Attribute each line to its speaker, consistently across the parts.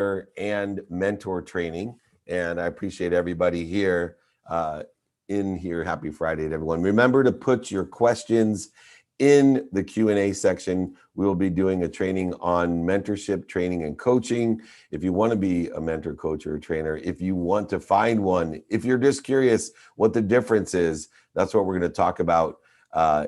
Speaker 1: and mentor training. And I appreciate everybody here in here. Happy Friday to everyone. Remember to put your questions in the Q&A section. We will be doing a training on mentorship, training, and coaching. If you want to be a mentor, coach, or a trainer, if you want to find one, if you're just curious what the difference is, that's what we're going to talk about.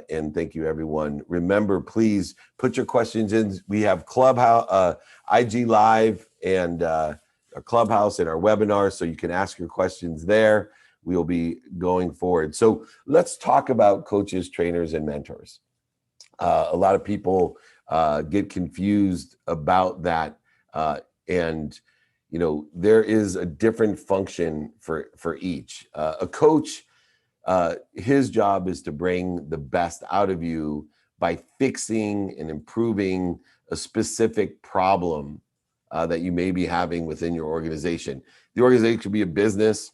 Speaker 1: And thank you, everyone. Remember, please put your questions in. We have Clubhouse, IG Live, and our Clubhouse and our webinar, so you can ask your questions there. We will be going forward. So let's talk about coaches, trainers, and mentors. A lot of people get confused about that, and there is a different function for each. A coach, his job is to bring the best out of you by fixing and improving a specific problem that you may be having within your organization. The organization could be a business,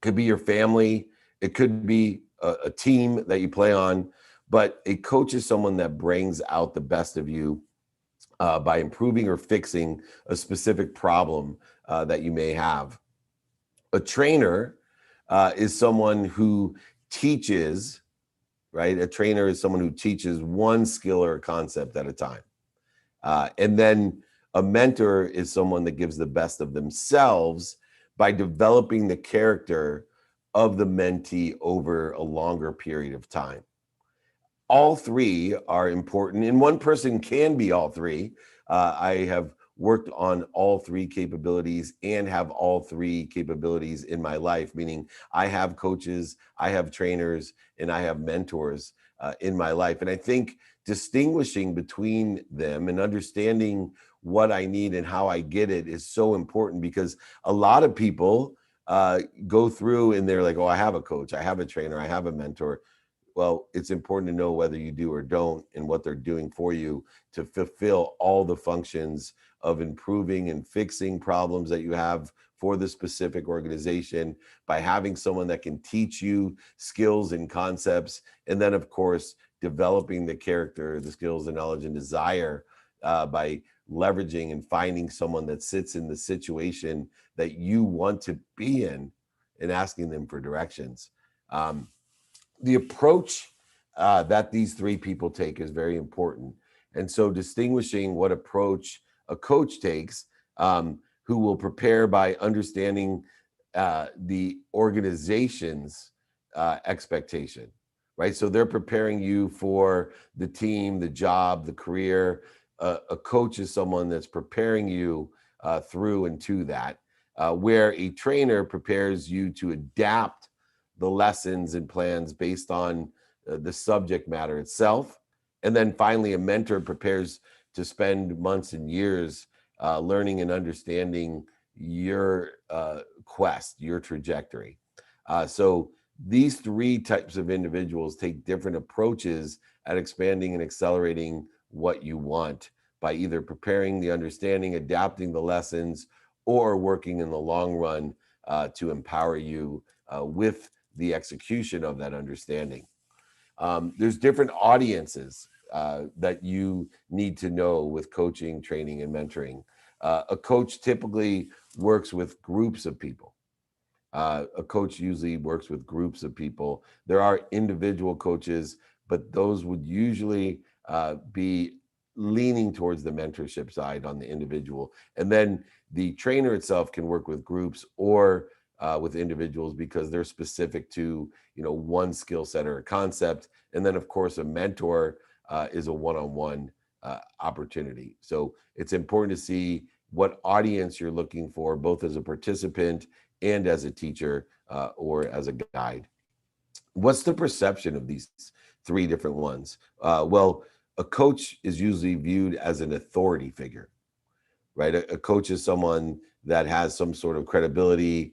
Speaker 1: could be your family, it could be a team that you play on, but a coach is someone that brings out the best of you by improving or fixing a specific problem that you may have. A trainer is someone who teaches, right? A trainer is someone who teaches one skill or a concept at a time. And then a mentor is someone that gives the best of themselves by developing the character of the mentee over a longer period of time. All three are important, and one person can be all three. I have worked on all three capabilities and have all three capabilities in my life, meaning I have coaches, I have trainers, and I have mentors in my life. And I think distinguishing between them and understanding what I need and how I get it is so important, because a lot of people go through and they're like, oh, I have a coach, I have a trainer, I have a mentor. Well, it's important to know whether you do or don't and what they're doing for you to fulfill all the functions of improving and fixing problems that you have for the specific organization by having someone that can teach you skills and concepts. And then, of course, developing the character, the skills, the knowledge, and desire by leveraging and finding someone that sits in the situation that you want to be in and asking them for directions. The approach that these three people take is very important. And so distinguishing what approach a coach takes, who will prepare by understanding the organization's expectation, right? So they're preparing you for the team, the job, the career. A coach is someone that's preparing you through and to that, where a trainer prepares you to adapt the lessons and plans based on the subject matter itself. And then finally, a mentor prepares to spend months and years learning and understanding your quest, your trajectory. So these three types of individuals take different approaches at expanding and accelerating what you want by either preparing the understanding, adapting the lessons, or working in the long run to empower you with the execution of that understanding. There's different audiences that you need to know with coaching, training, and mentoring. A coach typically works with groups of people. A coach usually works with groups of people. There are individual coaches, but those would usually be leaning towards the mentorship side on the individual. And then the trainer itself can work with groups or with individuals because they're specific to one skill set or a concept. And then of course a mentor is a one-on-one opportunity. So it's important to see what audience you're looking for, both as a participant and as a teacher or as a guide. What's the perception of these three different ones? Well, a coach is usually viewed as an authority figure, right? A coach is someone that has some sort of credibility.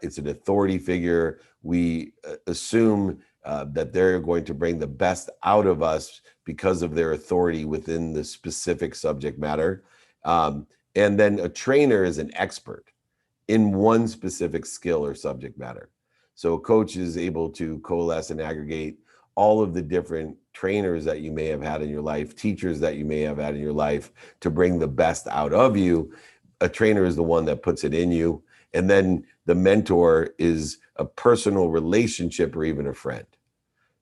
Speaker 1: It's an authority figure. We assume that they're going to bring the best out of us because of their authority within the specific subject matter. And then a trainer is an expert in one specific skill or subject matter. So a coach is able to coalesce and aggregate all of the different trainers that you may have had in your life, teachers that you may have had in your life, to bring the best out of you, a trainer is the one that puts it in you. And then the mentor is a personal relationship or even a friend.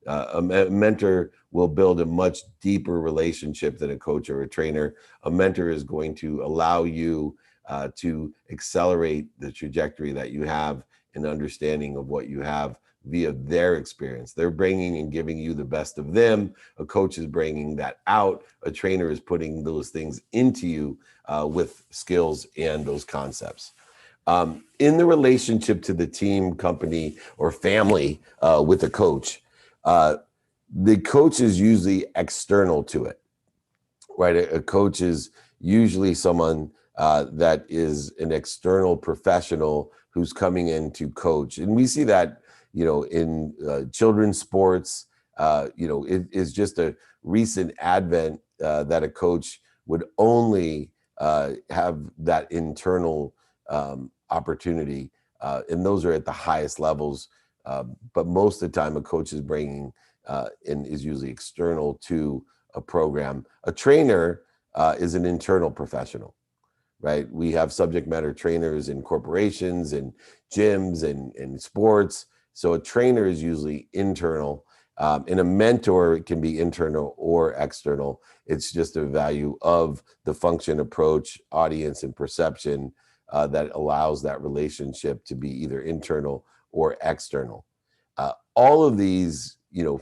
Speaker 1: A mentor will build a much deeper relationship than a coach or a trainer. A mentor is going to allow you to accelerate the trajectory that you have and understanding of what you have via their experience. They're bringing and giving you the best of them. A coach is bringing that out. A trainer is putting those things into you with skills and those concepts. In the relationship to the team, company, or family with a coach, the coach is usually external to it, right? A coach is usually someone that is an external professional who's coming in to coach. And we see that, in children's sports. It is just a recent advent that a coach would only have that internal opportunity. And those are at the highest levels. But most of the time, a coach is bringing and is usually external to a program. A trainer is an internal professional, right? We have subject matter trainers in corporations and gyms and sports. So a trainer is usually internal. And a mentor can be internal or external. It's just a value of the function, approach, audience, and perception that allows that relationship to be either internal or external. All of these,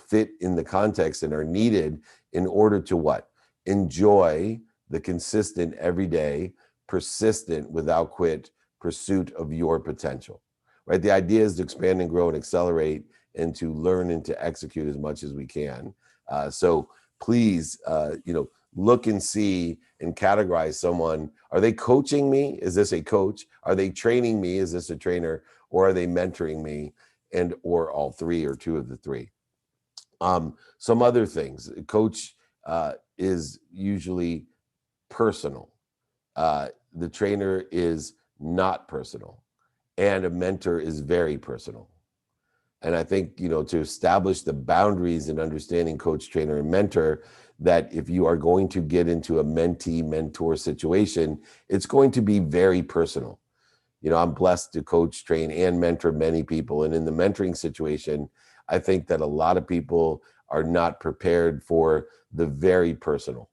Speaker 1: fit in the context and are needed in order to what? Enjoy the consistent, everyday, persistent, without quit pursuit of your potential, right? The idea is to expand and grow and accelerate and to learn and to execute as much as we can. So please, look and see and categorize someone. Are they coaching me? Is this a coach? Are they training me? Is this a trainer? Or are they mentoring me? And or all three or two of the three. Some other things. Coach is usually personal. The trainer is not personal. And a mentor is very personal. And I think, to establish the boundaries and understanding coach, trainer, and mentor, that if you are going to get into a mentee-mentor situation, it's going to be very personal. I'm blessed to coach, train, and mentor many people. And in the mentoring situation, I think that a lot of people are not prepared for the very personal.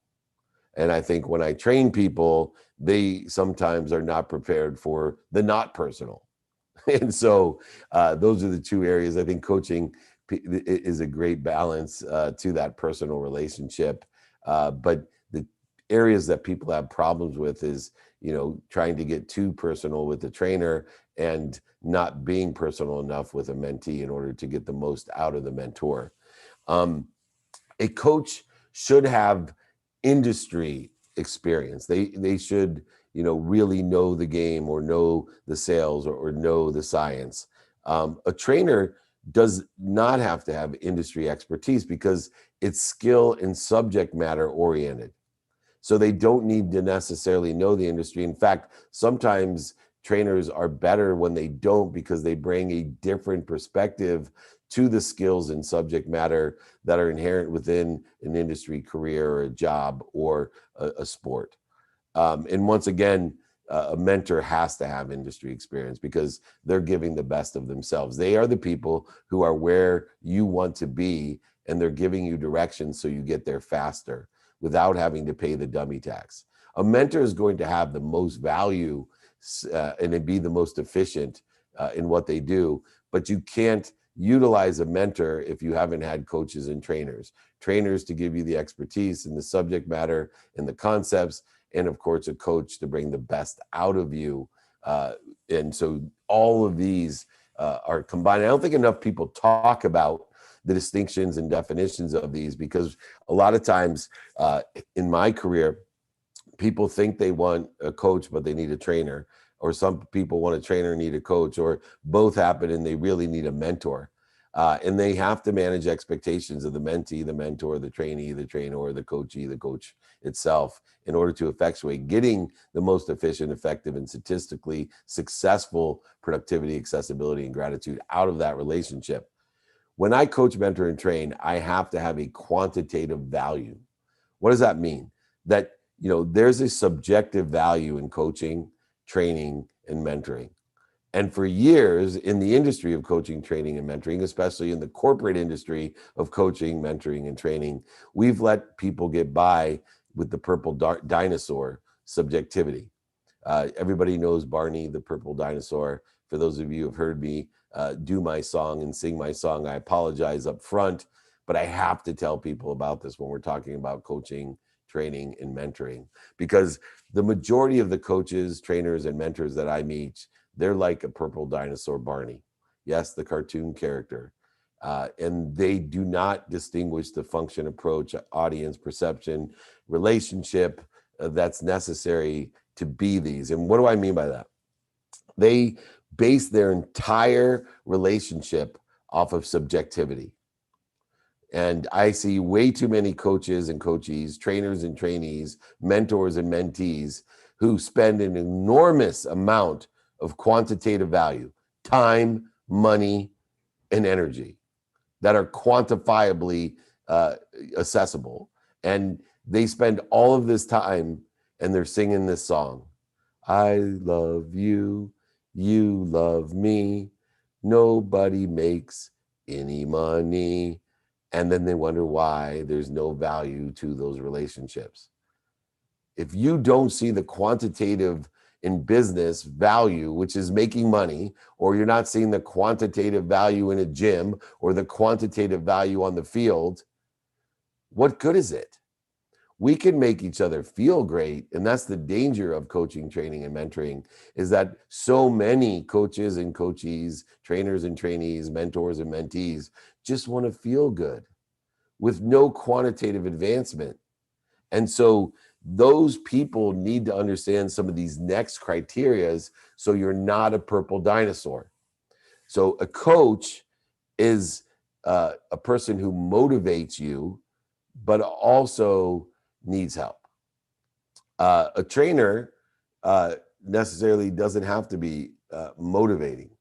Speaker 1: And I think when I train people, they sometimes are not prepared for the not personal. And so those are the two areas. I think coaching is a great balance to that personal relationship. But the areas that people have problems with is, trying to get too personal with the trainer and not being personal enough with a mentee in order to get the most out of the mentor. A coach should have industry experience. They should, really know the game or know the sales or know the science. A trainer does not have to have industry expertise because it's skill and subject matter oriented. So they don't need to necessarily know the industry. In fact, sometimes trainers are better when they don't, because they bring a different perspective to the skills and subject matter that are inherent within an industry, career, or a job, or a sport. And once again, a mentor has to have industry experience because they're giving the best of themselves. They are the people who are where you want to be, and they're giving you direction so you get there faster without having to pay the dummy tax. A mentor is going to have the most value and be the most efficient in what they do, but you can't utilize a mentor if you haven't had coaches and trainers to give you the expertise and the subject matter and the concepts, and of course a coach to bring the best out of you. And so all of these are combined. I don't think enough people talk about the distinctions and definitions of these, because a lot of times in my career, people think they want a coach, but they need a trainer, or some people want a trainer and need a coach, or both happen and they really need a mentor. And they have to manage expectations of the mentee, the mentor, the trainee, the trainer, or the coachee, the coach itself, in order to effectuate getting the most efficient, effective, and statistically successful productivity, accessibility, and gratitude out of that relationship. When I coach, mentor, and train, I have to have a quantitative value. What does that mean? That, there's a subjective value in coaching training, and mentoring. And for years in the industry of coaching, training, and mentoring, especially in the corporate industry of coaching, mentoring, and training, we've let people get by with the purple dinosaur subjectivity. Everybody knows Barney, the purple dinosaur. For those of you who have heard me do my song and sing my song, I apologize up front, but I have to tell people about this when we're talking about coaching, training, and mentoring, because the majority of the coaches, trainers, and mentors that I meet, they're like a purple dinosaur Barney. Yes, the cartoon character. And they do not distinguish the function, approach, audience, perception, relationship that's necessary to be these. And what do I mean by that? They base their entire relationship off of subjectivity. And I see way too many coaches and coachees, trainers and trainees, mentors and mentees who spend an enormous amount of quantitative value, time, money, and energy that are quantifiably accessible. And they spend all of this time and they're singing this song. I love you, you love me, nobody makes any money. And then they wonder why there's no value to those relationships. If you don't see the quantitative in business value, which is making money, or you're not seeing the quantitative value in a gym or the quantitative value on the field, what good is it? We can make each other feel great. And that's the danger of coaching, training, and mentoring, is that so many coaches and coachees, trainers and trainees, mentors and mentees just want to feel good with no quantitative advancement. And so those people need to understand some of these next criterias so you're not a purple dinosaur. So a coach is a person who motivates you, but also needs help. A trainer necessarily doesn't have to be motivating,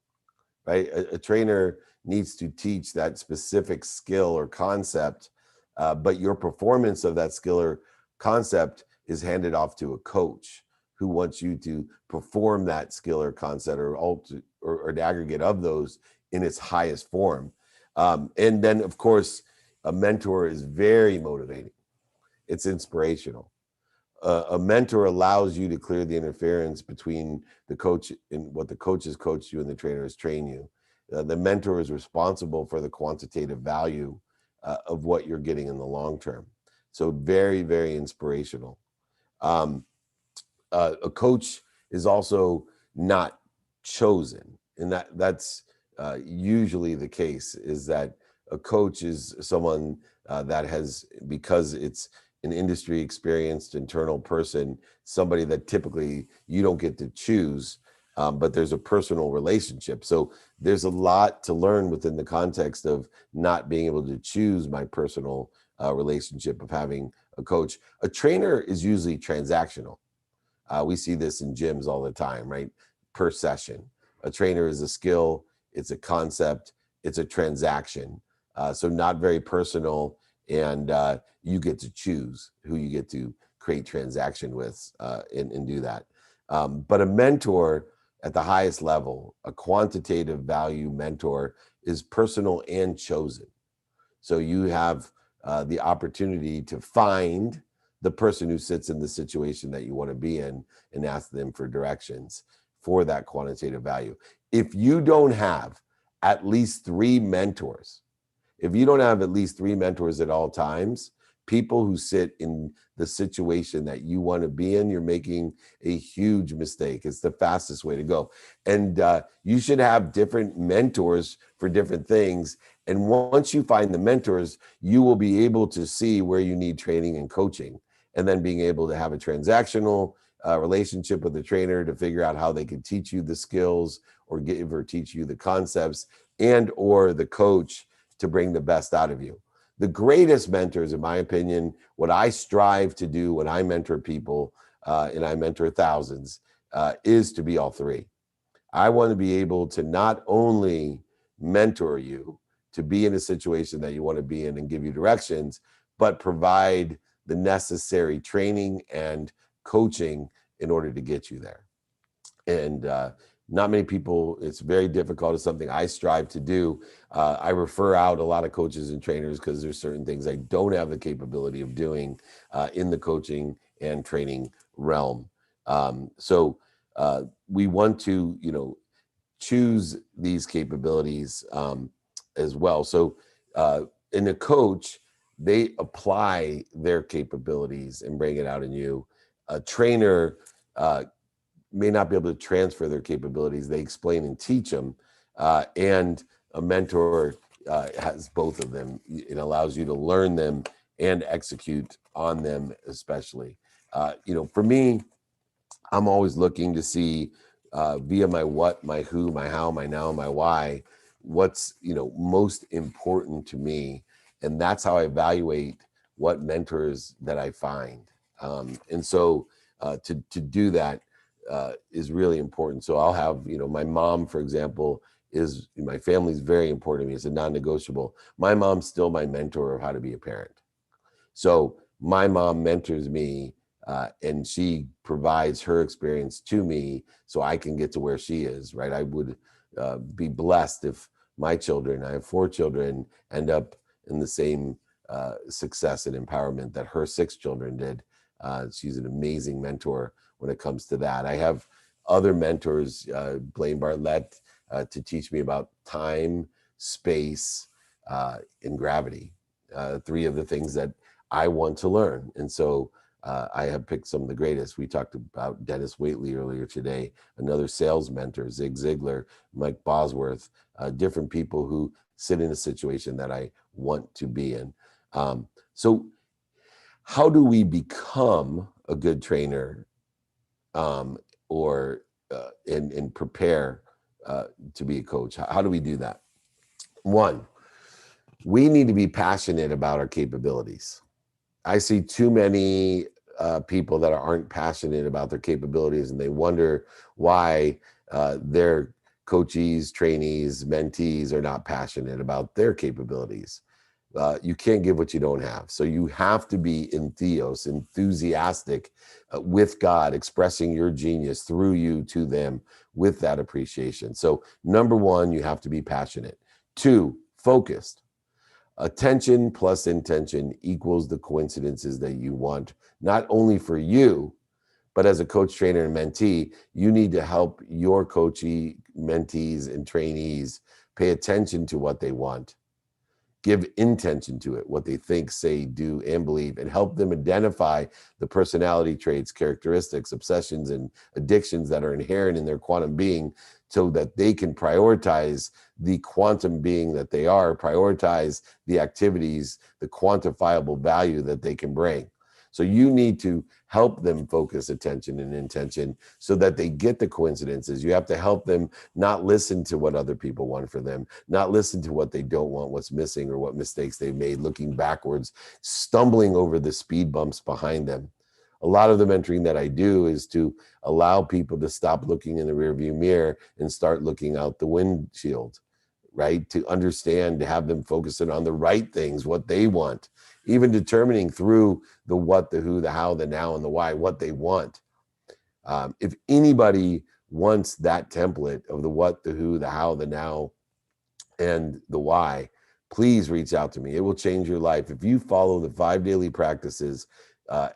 Speaker 1: right? A trainer needs to teach that specific skill or concept, but your performance of that skill or concept is handed off to a coach who wants you to perform that skill or concept or an aggregate of those in its highest form. And then, of course, a mentor is very motivating. It's inspirational. A mentor allows you to clear the interference between the coach and what the coach has coached you and the trainer has trained you. The mentor is responsible for the quantitative value of what you're getting in the long term. So very, very inspirational. A coach is also not chosen, and that's usually the case, is that a coach is someone that has, because it's an industry experienced internal person, somebody that typically you don't get to choose, but there's a personal relationship. So there's a lot to learn within the context of not being able to choose my personal relationship of having a coach. A trainer is usually transactional. We see this in gyms all the time, right? Per session. A trainer is a skill, it's a concept, it's a transaction. So not very personal, and you get to choose who you get to create transaction with and do that. But a mentor at the highest level, a quantitative value mentor, is personal and chosen. So you have the opportunity to find the person who sits in the situation that you want to be in and ask them for directions for that quantitative value. If you don't have at least 3 mentors, if you don't have at least 3 mentors at all times, people who sit in the situation that you want to be in, you're making a huge mistake. It's the fastest way to go. And you should have different mentors for different things. And once you find the mentors, you will be able to see where you need training and coaching, and then being able to have a transactional relationship with the trainer to figure out how they can teach you the skills or give or teach you the concepts, and or the coach to bring the best out of you. The greatest mentors, in my opinion, what I strive to do when I mentor people, and I mentor thousands, is to be all 3. I want to be able to not only mentor you to be in a situation that you want to be in and give you directions, but provide the necessary training and coaching in order to get you there. And not many people, it's very difficult. It's something I strive to do. I refer out a lot of coaches and trainers because there's certain things I don't have the capability of doing in the coaching and training realm. So we want to, choose these capabilities as well. So in a coach, they apply their capabilities and bring it out in you. A trainer may not be able to transfer their capabilities. They explain and teach them. And a mentor has both of them. It allows you to learn them and execute on them, especially. For me, I'm always looking to see via my what, my who, my how, my now, my why, what's most important to me, and that's how I evaluate what mentors that I find. And so to do that is really important. So I'll have my mom, for example, is my family's very important to me. It's a non-negotiable. My mom's still my mentor of how to be a parent. So my mom mentors me and she provides her experience to me so I can get to where she is, right? I would be blessed if my children, I have 4 children, end up in the same success and empowerment that her 6 children did. She's an amazing mentor when it comes to that. I have other mentors, Blaine Bartlett, to teach me about time, space, and gravity. 3 of the things that I want to learn. And so I have picked some of the greatest. We talked about Dennis Waitley earlier today, another sales mentor, Zig Ziglar, Mike Bosworth, different people who sit in a situation that I want to be in. So how do we become a good trainer or and prepare to be a coach? How do we do that? One, we need to be passionate about our capabilities. I see too many people that aren't passionate about their capabilities, and they wonder why their coachees, trainees, mentees are not passionate about their capabilities. You can't give what you don't have. So you have to be enthusiastic with God, expressing your genius through you to them with that appreciation. So number 1, you have to be passionate. 2, focused. Attention plus intention equals the coincidences that you want, not only for you, but as a coach, trainer, and mentee, you need to help your coachee, mentees, and trainees pay attention to what they want. Give intention to it, what they think, say, do, and believe, and help them identify the personality traits, characteristics, obsessions, and addictions that are inherent in their quantum being so that they can prioritize the quantum being that they are, prioritize the activities, the quantifiable value that they can bring. So you need to help them focus attention and intention so that they get the coincidences. You have to help them not listen to what other people want for them, not listen to what they don't want, what's missing, or what mistakes they've made, looking backwards, stumbling over the speed bumps behind them. A lot of the mentoring that I do is to allow people to stop looking in the rearview mirror and start looking out the windshield, right? To understand, to have them focusing on the right things, what they want, even determining through the what, the who, the how, the now, and the why, what they want. If anybody wants that template of the what, the who, the how, the now, and the why, please reach out to me. It will change your life. If you follow the 5 daily practices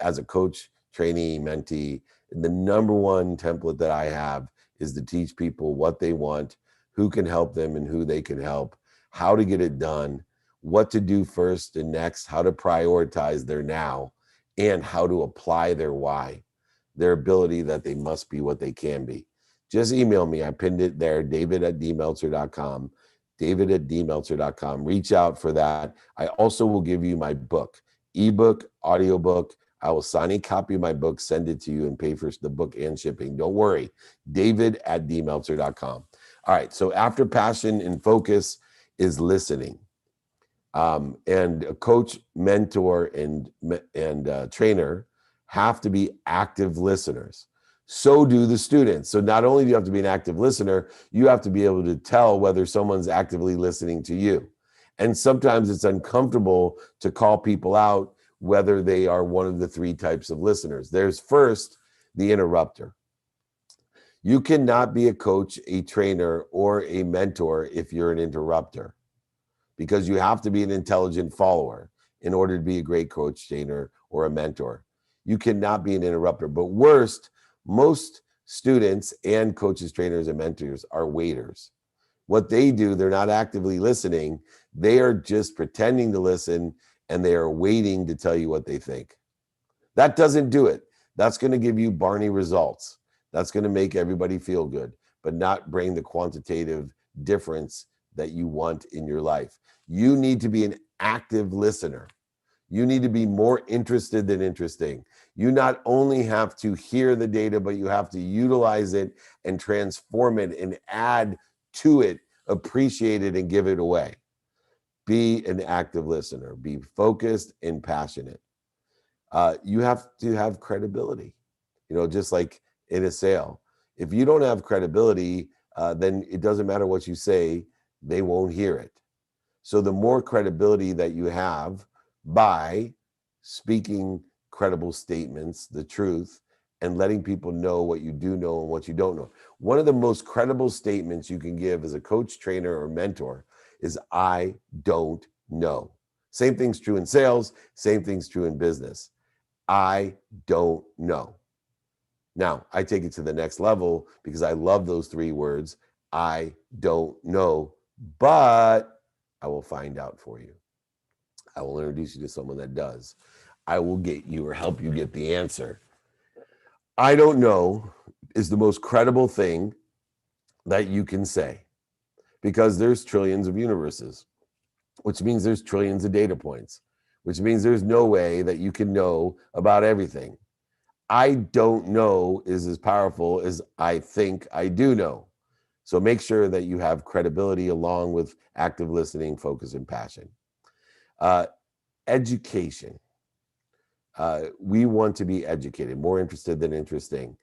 Speaker 1: as a coach, trainee, mentee, the number 1 template that I have is to teach people what they want, who can help them and who they can help, how to get it done, what to do first and next, how to prioritize their now, and how to apply their why, their ability that they must be what they can be. Just email me. I pinned it there, david@dmeltzer.com, david@dmeltzer.com. Reach out for that. I also will give you my book, ebook, audiobook. I will sign a copy of my book, send it to you, and pay for the book and shipping. Don't worry, david@dmeltzer.com. All right, so after passion and focus is listening. And a coach, mentor, and trainer have to be active listeners. So do the students. So not only do you have to be an active listener, you have to be able to tell whether someone's actively listening to you. And sometimes it's uncomfortable to call people out whether they are one of the 3 types of listeners. There's first the interrupter. You cannot be a coach, a trainer, or a mentor if you're an interrupter, because you have to be an intelligent follower in order to be a great coach, trainer, or a mentor. You cannot be an interrupter. But worst, most students and coaches, trainers, and mentors are waiters. What they do, they're not actively listening. They are just pretending to listen, and they are waiting to tell you what they think. That doesn't do it. That's going to give you Barney results. That's going to make everybody feel good, but not bring the quantitative difference that you want in your life. You need to be an active listener. You need to be more interested than interesting. You not only have to hear the data, but you have to utilize it and transform it and add to it, appreciate it, and give it away. Be an active listener. Be focused and passionate. You have to have credibility, just like in a sale. If you don't have credibility, then it doesn't matter what you say, they won't hear it. So the more credibility that you have by speaking credible statements, the truth, and letting people know what you do know and what you don't know. One of the most credible statements you can give as a coach, trainer, or mentor is, I don't know. Same thing's true in sales, same thing's true in business. I don't know. Now, I take it to the next level because I love those three words. I don't know, but I will find out for you. I will introduce you to someone that does. I will get you or help you get the answer. I don't know is the most credible thing that you can say, because there's trillions of universes, which means there's trillions of data points, which means there's no way that you can know about everything. I don't know is as powerful as I think I do know. So make sure that you have credibility along with active listening, focus, and passion. Education. We want to be educated, more interested than interesting.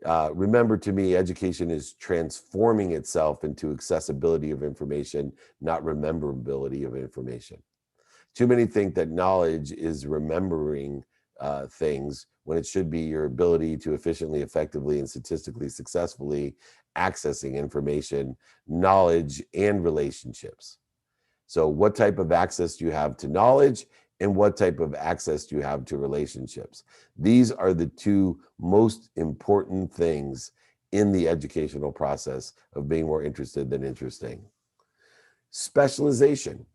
Speaker 1: Remember, to me, education is transforming itself into accessibility of information, not rememberability of information. Too many think that knowledge is remembering things when it should be your ability to efficiently, effectively, and statistically successfully accessing information, knowledge, and relationships. So what type of access do you have to knowledge, and what type of access do you have to relationships? These are the two most important things in the educational process of being more interested than interesting. Specialization.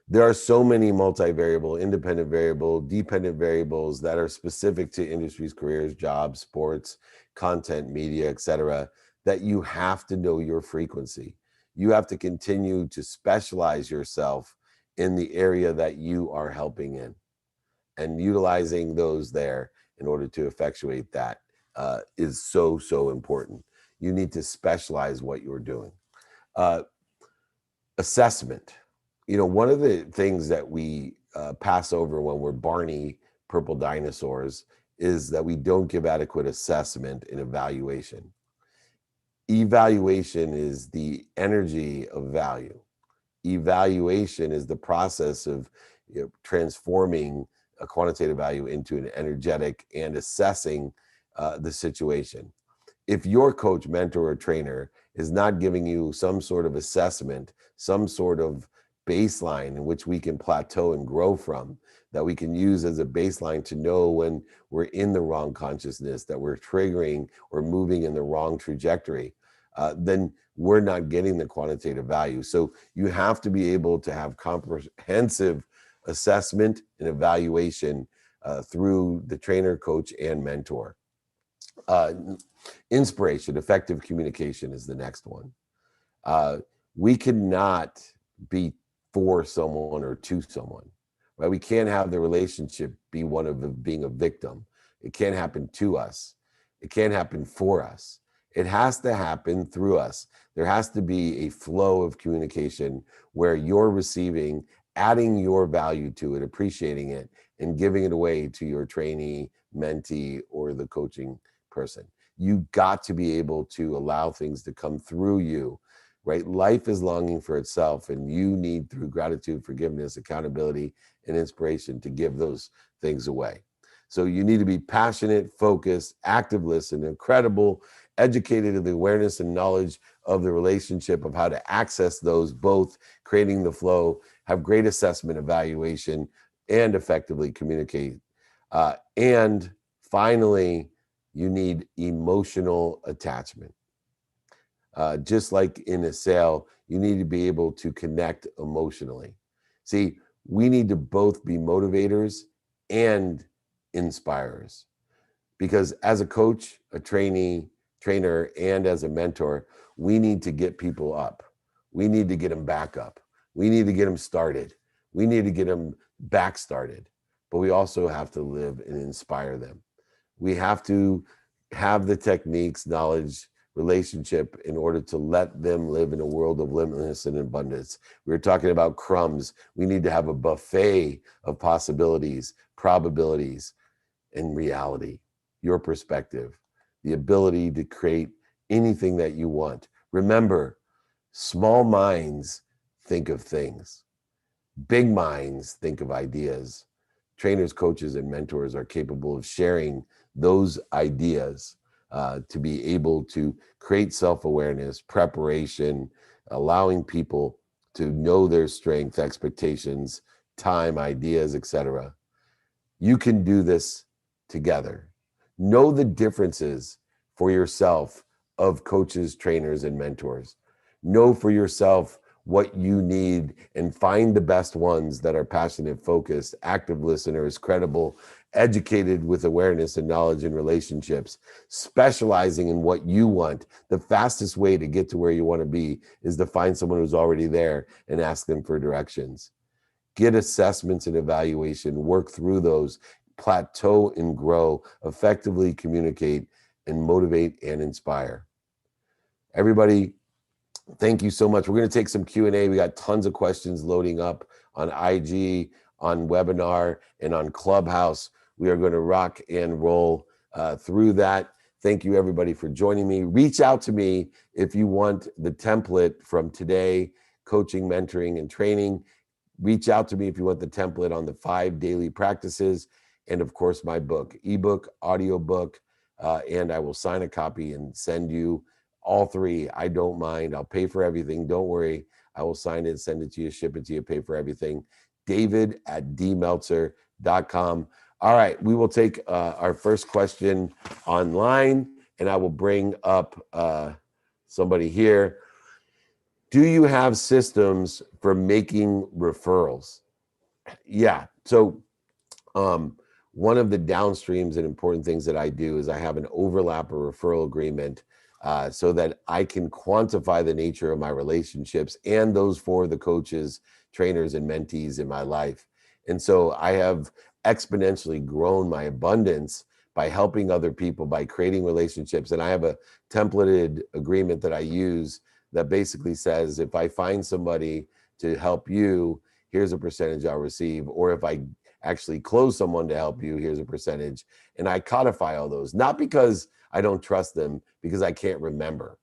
Speaker 1: There are so many multivariable, independent variable, dependent variables that are specific to industries, careers, jobs, sports, content, media, etc., that you have to know your frequency. You have to continue to specialize yourself in the area that you are helping in, and utilizing those there in order to effectuate that is so, so important. You need to specialize what you're doing. Assessment. One of the things that we pass over when we're Barney purple dinosaurs is that we don't give adequate assessment and evaluation. Evaluation is the energy of value. Evaluation is the process of transforming a quantitative value into an energetic and assessing the situation. If your coach, mentor, or trainer is not giving you some sort of assessment, some sort of baseline in which we can plateau and grow from, that we can use as a baseline to know when we're in the wrong consciousness, that we're triggering or moving in the wrong trajectory, then we're not getting the quantitative value. So you have to be able to have comprehensive assessment and evaluation through the trainer, coach, and mentor. Inspiration, effective communication is the next one. We cannot be for someone or to someone, right? We can't have the relationship be one of being a victim. It can't happen to us. It can't happen for us. It has to happen through us. There has to be a flow of communication where you're receiving, adding your value to it, appreciating it, and giving it away to your trainee, mentee, or the coaching person. You got to be able to allow things to come through you, right? Life is longing for itself, and you need, through gratitude, forgiveness, accountability, and inspiration, to give those things away. So you need to be passionate, focused, active listener, incredible, educated in the awareness and knowledge of the relationship of how to access those, both creating the flow, have great assessment, evaluation, and effectively communicate. And finally, you need emotional attachment. Just like in a sale, you need to be able to connect emotionally. See, we need to both be motivators and inspirers, because as a coach, a trainer, and as a mentor, we need to get people up. We need to get them back up. We need to get them started. We need to get them back started. But we also have to live and inspire them. We have to have the techniques, knowledge, relationship in order to let them live in a world of limitless and abundance. We were talking about crumbs. We need to have a buffet of possibilities, probabilities, and reality, your perspective, the ability to create anything that you want. Remember, small minds think of things. Big minds think of ideas. Trainers, coaches, and mentors are capable of sharing those ideas to be able to create self-awareness, preparation, allowing people to know their strength, expectations, time, ideas, etc. You can do this together. Know the differences for yourself of coaches, trainers, and mentors. Know for yourself what you need and find the best ones that are passionate, focused, active listeners, credible, educated with awareness and knowledge and relationships, specializing in what you want. The fastest way to get to where you want to be is to find someone who's already there and ask them for directions. Get assessments and evaluation, work through those, plateau and grow, effectively communicate and motivate and inspire. Everybody, thank you so much. We're going to take some Q&A. We got tons of questions loading up on IG, on webinar, and on Clubhouse. We are going to rock and roll through that. Thank you, everybody, for joining me. Reach out to me if you want the template from today, coaching, mentoring, and training. Reach out to me if you want the template on the 5 daily practices, and of course my book, ebook, audiobook, and I will sign a copy and send you all 3. I don't mind. I'll pay for everything. Don't worry. I will sign it, send it to you, ship it to you, pay for everything. David@dmeltzer.com. All right, we will take our first question online, and I will bring up somebody here. Do you have systems for making referrals? Yeah. So one of the downstreams and important things that I do is I have an overlap or referral agreement so that I can quantify the nature of my relationships and those for the coaches, trainers, and mentees in my life. And so I have exponentially grown my abundance by helping other people, by creating relationships. And I have a templated agreement that I use that basically says, if I find somebody to help you, here's a percentage I'll receive. Or if I actually close someone to help you, here's a percentage. And I codify all those, not because I don't trust them, because I can't remember.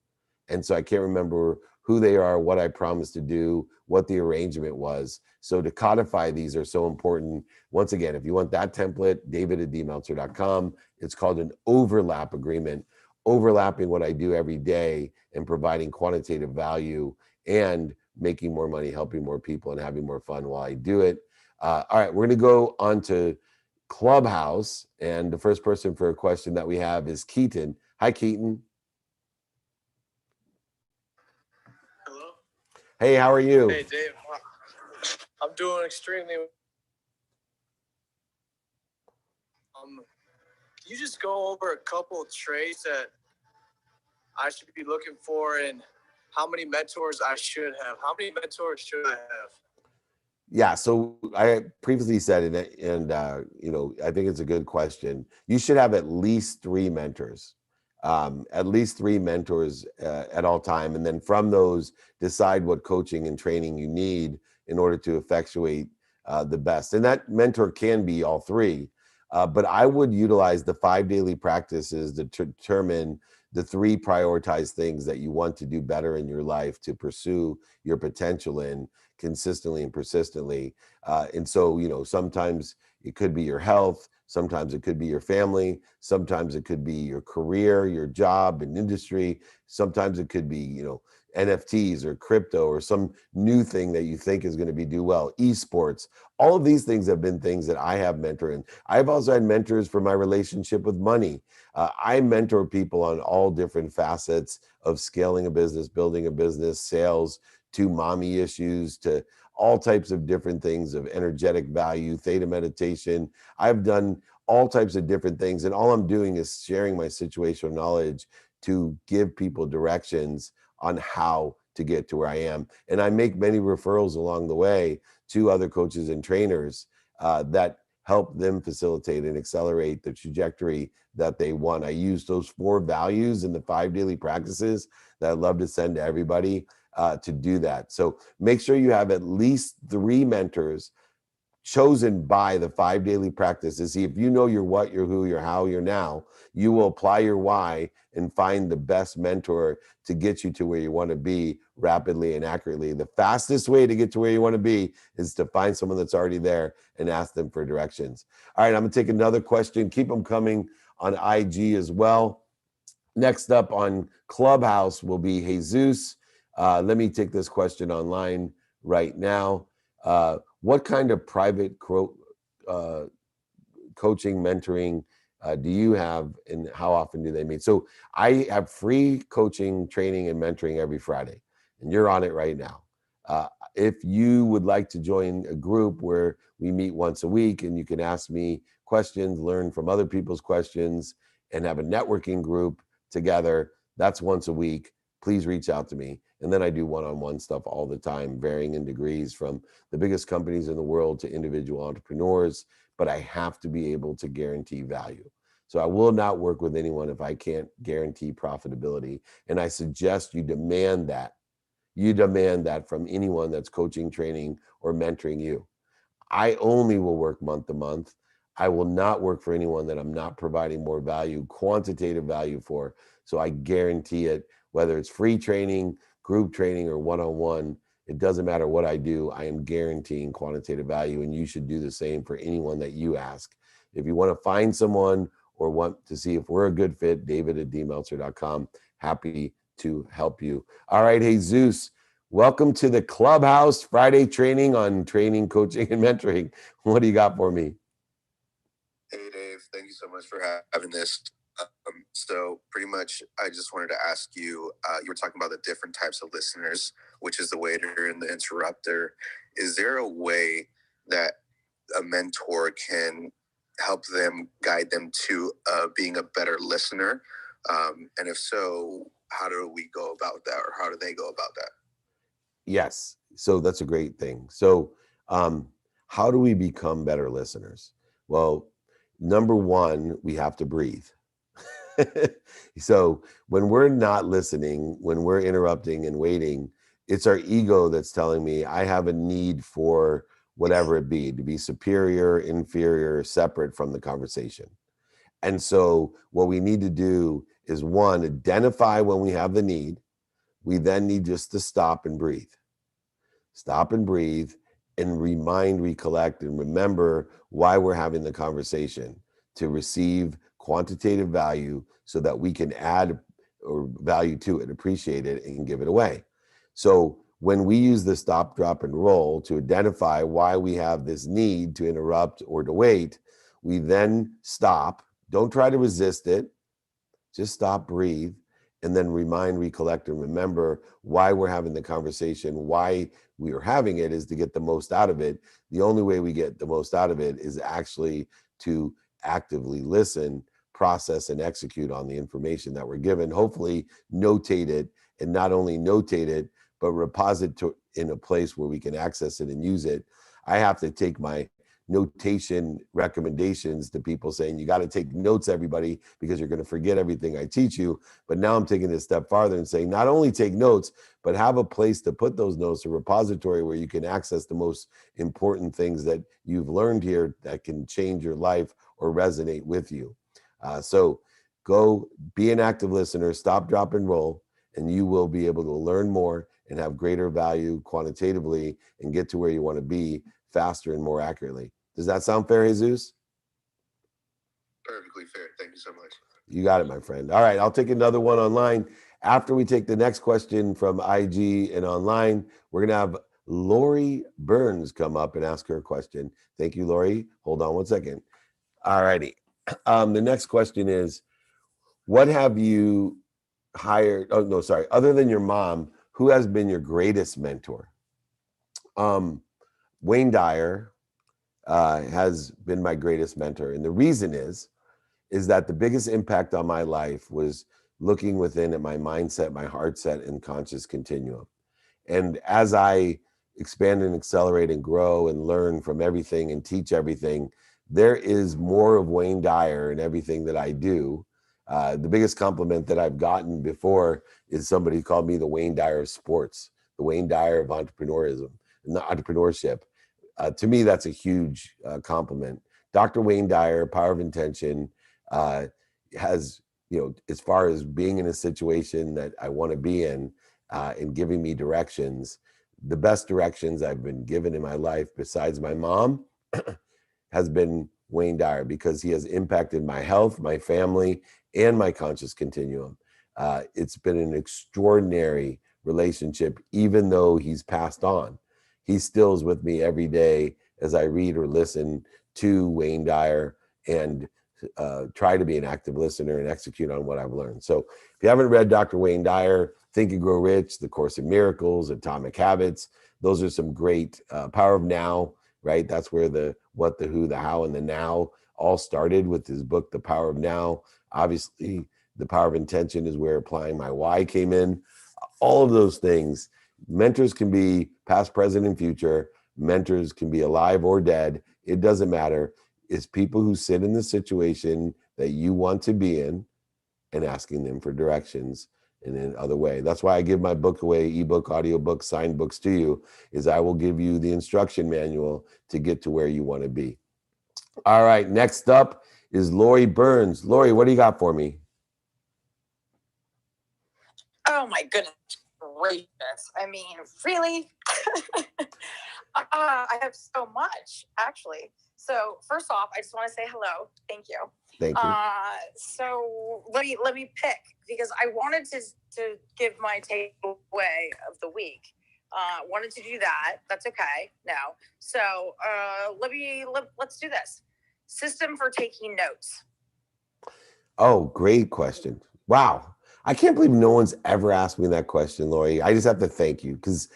Speaker 1: And so I can't remember who they are, what I promised to do, what the arrangement was. So to codify these are so important. Once again, if you want that template, david@dmeltzer.com. It's called an overlap agreement, overlapping what I do every day and providing quantitative value and making more money, helping more people, and having more fun while I do it. All right, we're going to go on to Clubhouse, and the first person for a question that we have is Keaton. Hi, Keaton.
Speaker 2: Hello.
Speaker 1: Hey, how are you?
Speaker 2: Hey, Dave. I'm doing extremely. Can you just go over a couple of traits that I should be looking for, and how many mentors I should have? How many mentors should I have?
Speaker 1: Yeah, so I previously said it, and I think it's a good question. You should have at least 3 mentors, at all time, and then from those, decide what coaching and training you need in order to effectuate the best. And that mentor can be all 3, but I would utilize the 5 daily practices to determine the 3 prioritized things that you want to do better in your life to pursue your potential in consistently and persistently. And so, sometimes It could be your health. Sometimes it could be your family. Sometimes it could be your career, your job and industry. Sometimes it could be, NFTs or crypto or some new thing that you think is going to be do well, esports. All of these things have been things that I have mentored. And I've also had mentors for my relationship with money. I mentor people on all different facets of scaling a business, building a business, sales, to mommy issues, to all types of different things of energetic value, theta meditation. I've done all types of different things. And all I'm doing is sharing my situational knowledge to give people directions on how to get to where I am. And I make many referrals along the way to other coaches and trainers that help them facilitate and accelerate the trajectory that they want. I use those 4 values in the 5 daily practices that I'd love to send to everybody to do that. So make sure you have at least 3 mentors chosen by the 5 daily practices. See, if you know your what, your who, your how, your now, you will apply your why and find the best mentor to get you to where you want to be rapidly and accurately. The fastest way to get to where you want to be is to find someone that's already there and ask them for directions. All right, I'm going to take another question. Keep them coming on IG as well. Next up on Clubhouse will be Jesus. Let me take this question online right now. What kind of private coaching, mentoring do you have, and how often do they meet? So I have free coaching, training, and mentoring every Friday, and you're on it right now. If you would like to join a group where we meet once a week and you can ask me questions, learn from other people's questions, and have a networking group together, that's once a week. Please reach out to me. And then I do one-on-one stuff all the time, varying in degrees from the biggest companies in the world to individual entrepreneurs, but I have to be able to guarantee value. So I will not work with anyone if I can't guarantee profitability. And I suggest you demand that. You demand that from anyone that's coaching, training, or mentoring you. I only will work month to month. I will not work for anyone that I'm not providing more value, quantitative value for. So I guarantee it, whether it's free training, group training, or one-on-one, it doesn't matter what I do. I am guaranteeing quantitative value, and you should do the same for anyone that you ask. If you want to find someone or want to see if we're a good fit, david@dmeltzer.com. Happy to help you. All right, Jesus. Welcome to the Clubhouse Friday training on training, coaching, and mentoring. What do you got for me?
Speaker 3: Hey, Dave. Thank you so much for having this. So pretty much, I just wanted to ask you, you were talking about the different types of listeners, which is the waiter and the interrupter. Is there a way that a mentor can help them, guide them to being a better listener? And if so, how do we go about that, or how do they go about that?
Speaker 1: Yes. So that's a great thing. So how do we become better listeners? Well, number one, we have to breathe. So when we're not listening, when we're interrupting and waiting, it's our ego that's telling me I have a need for whatever it be, to be superior, inferior, separate from the conversation. And so what we need to do is, one, identify when we have the need. We then need just to stop and breathe. Stop and breathe and remind, recollect, and remember why we're having the conversation, to receive quantitative value so that we can add or value to it, appreciate it, and give it away. So when we use the stop, drop, and roll to identify why we have this need to interrupt or to wait, we then stop. Don't try to resist it. Just stop, breathe, and then remind, recollect, and remember why we're having the conversation. Why we are having it is to get the most out of it. The only way we get the most out of it is actually to actively listen, process, and execute on the information that we're given. Hopefully notate it, and not only notate it, but reposit it in a place where we can access it and use it. I have to take my notation recommendations to people saying, you got to take notes, everybody, because you're going to forget everything I teach you. But now I'm taking it a step farther and saying, not only take notes, but have a place to put those notes, a repository where you can access the most important things that you've learned here that can change your life or resonate with you. So go be an active listener, stop, drop, and roll, and you will be able to learn more and have greater value quantitatively and get to where you want to be faster and more accurately. Does that sound fair, Jesus?
Speaker 3: Perfectly fair. Thank you so much.
Speaker 1: You got it, my friend. All right, I'll take another one online. After we take the next question from IG and online, we're gonna have Lori Burns come up and ask her a question. Thank you, Lori. Hold on one second. All righty. The next question is, what have you hired? Oh, no, sorry. Other than your mom, who has been your greatest mentor? Wayne Dyer has been my greatest mentor. And the reason is that the biggest impact on my life was looking within at my mindset, my heart set, and conscious continuum. And as I expand and accelerate and grow and learn from everything and teach everything, there is more of Wayne Dyer in everything that I do. The biggest compliment that I've gotten before is somebody called me the Wayne Dyer of sports, the Wayne Dyer of entrepreneurship. To me, that's a huge compliment. Dr. Wayne Dyer, Power of Intention, has, as far as being in a situation that I want to be in and giving me directions, the best directions I've been given in my life besides my mom has been Wayne Dyer, because he has impacted my health, my family, and my conscious continuum. It's been an extraordinary relationship, even though he's passed on. He still is with me every day as I read or listen to Wayne Dyer and try to be an active listener and execute on what I've learned. So if you haven't read Dr. Wayne Dyer, Think and Grow Rich, The Course in Miracles, Atomic Habits, those are some great Power of Now, right? That's where the what, the who, the how, and the now all started with his book, The Power of Now. Obviously, The Power of Intention is where Applying My Why came in. All of those things. Mentors can be past, present, and future. Mentors can be alive or dead. It doesn't matter. It's people who sit in the situation that you want to be in and asking them for directions in another way. That's why I give my book away, ebook, audiobook, signed books to you, is I will give you the instruction manual to get to where you want to be. All right, next up is Lori Burns. Lori, what do you got for me?
Speaker 4: Oh my goodness gracious. I mean, really? I have so much, actually. So first off, I just want to say hello. Thank you.
Speaker 1: Thank you.
Speaker 4: So let me pick, because I wanted to give my takeaway of the week. Wanted to do that. That's okay now. So let's do this. System for taking notes.
Speaker 1: Oh, great question. Wow. I can't believe no one's ever asked me that question, Lori. I just have to thank you because,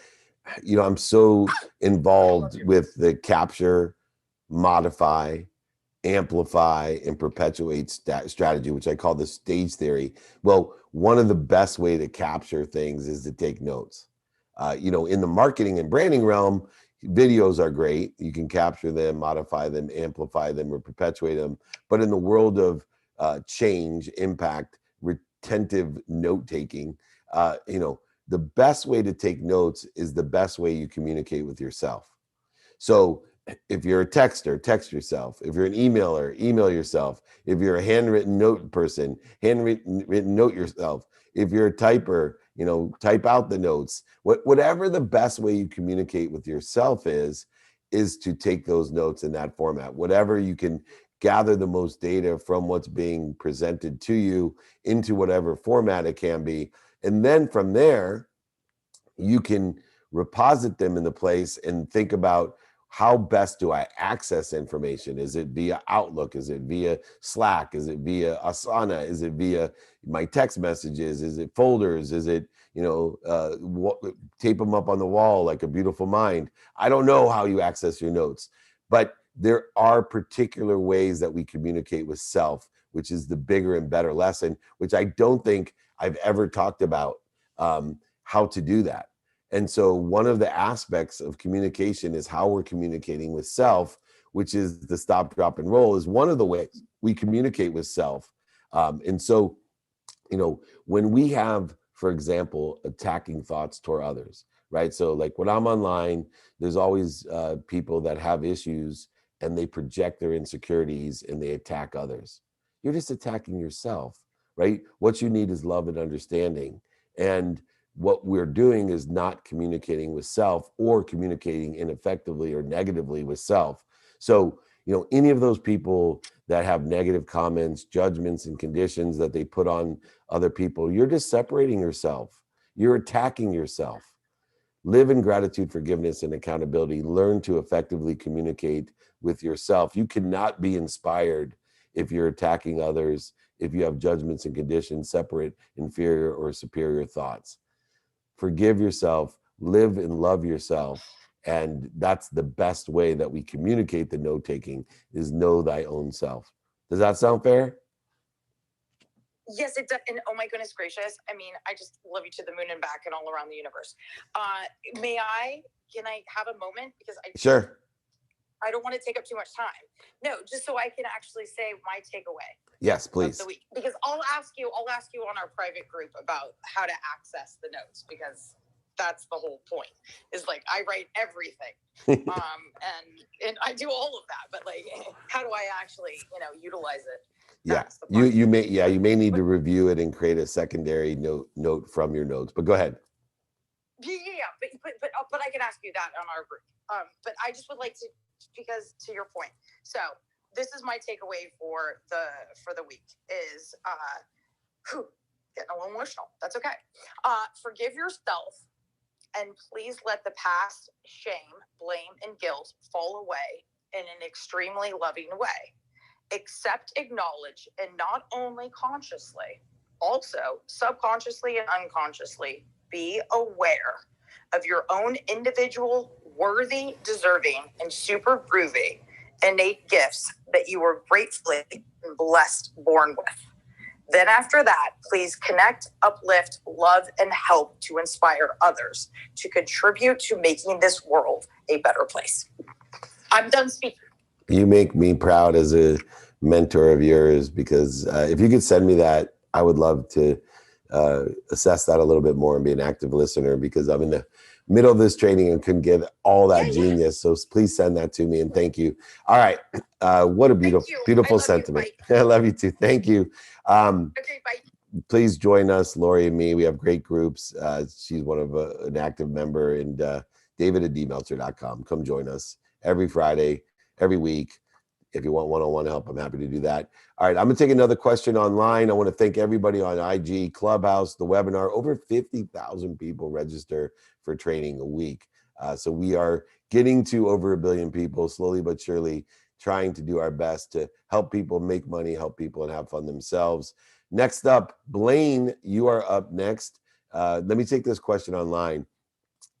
Speaker 1: I'm so involved with the capture, modify, amplify, and perpetuate strategy, which I call the stage theory. Well, one of the best way to capture things is to take notes. In the marketing and branding realm, videos are great. You can capture them, modify them, amplify them, or perpetuate them. But in the world of change, impact, retentive note taking, the best way to take notes is the best way you communicate with yourself. So if you're a texter, text yourself. If you're an emailer, email yourself. If you're a handwritten note person, handwritten note yourself. If you're a typer, type out the notes. Whatever the best way you communicate with yourself is to take those notes in that format. Whatever you can gather the most data from what's being presented to you into whatever format it can be. And then from there, you can reposit them in the place and think about, how best do I access information? Is it via Outlook? Is it via Slack? Is it via Asana? Is it via my text messages? Is it folders? Is it, tape them up on the wall like a beautiful mind? I don't know how you access your notes, but there are particular ways that we communicate with self, which is the bigger and better lesson, which I don't think I've ever talked about how to do that. And so one of the aspects of communication is how we're communicating with self, which is the stop, drop, and roll is one of the ways we communicate with self. And so, when we have, for example, attacking thoughts toward others, right? So like when I'm online, there's always people that have issues and they project their insecurities and they attack others. You're just attacking yourself, right? What you need is love and understanding. And what we're doing is not communicating with self or communicating ineffectively or negatively with self. So Any of those people that have negative comments, judgments, and conditions that they put on other people, you're just separating yourself. You're attacking yourself. Live in gratitude, forgiveness, and accountability. Learn to effectively communicate with yourself. You cannot be inspired if you're attacking others, if you have judgments and conditions, separate inferior or superior thoughts. Forgive yourself, live and love yourself. And that's the best way that we communicate the note-taking, is know thy own self. Does that sound fair?
Speaker 4: Yes, it does. And oh my goodness gracious. I mean, I just love you to the moon and back and all around the universe. Can I have a moment? Because
Speaker 1: Sure.
Speaker 4: I don't want to take up too much time. No, just so I can actually say my takeaway.
Speaker 1: Yes, please.
Speaker 4: Of the week. Because I'll ask you on our private group about how to access the notes, because that's the whole point. Is like, I write everything. And I do all of that, but like, how do I actually, utilize it?
Speaker 1: That's you may need to review it and create a secondary note from your notes. But go ahead.
Speaker 4: Yeah, but I can ask you that on our group. But I just would like to, because to your point. So this is my takeaway for the week is getting a little emotional. That's okay. Forgive yourself, and please let the past shame, blame, and guilt fall away in an extremely loving way. Accept, acknowledge, and not only consciously, also subconsciously and unconsciously, be aware of your own individual, worthy, deserving, and super groovy innate gifts that you were gratefully and blessed born with. Then after that, please connect, uplift, love, and help to inspire others to contribute to making this world a better place. I'm done speaking.
Speaker 1: You make me proud as a mentor of yours, because if you could send me that, I would love to assess that a little bit more and be an active listener, because I'm in the middle of this training and couldn't get all that genius. So please send that to me, and thank you. All right. What a beautiful sentiment. I love you too. Thank you.
Speaker 4: Okay, bye.
Speaker 1: Please join us, Lori and me. We have great groups. She's one of an active member, and David@dmeltzer.com. Come join us every Friday, every week. If you want one-on-one help, I'm happy to do that. All right, I'm gonna take another question online. I want to thank everybody on IG, Clubhouse, the webinar. Over 50,000 people register for training a week. So we are getting to over 1 billion people, slowly but surely, trying to do our best to help people make money, help people, and have fun themselves. Next up, Blaine, you are up next. Let me take this question online.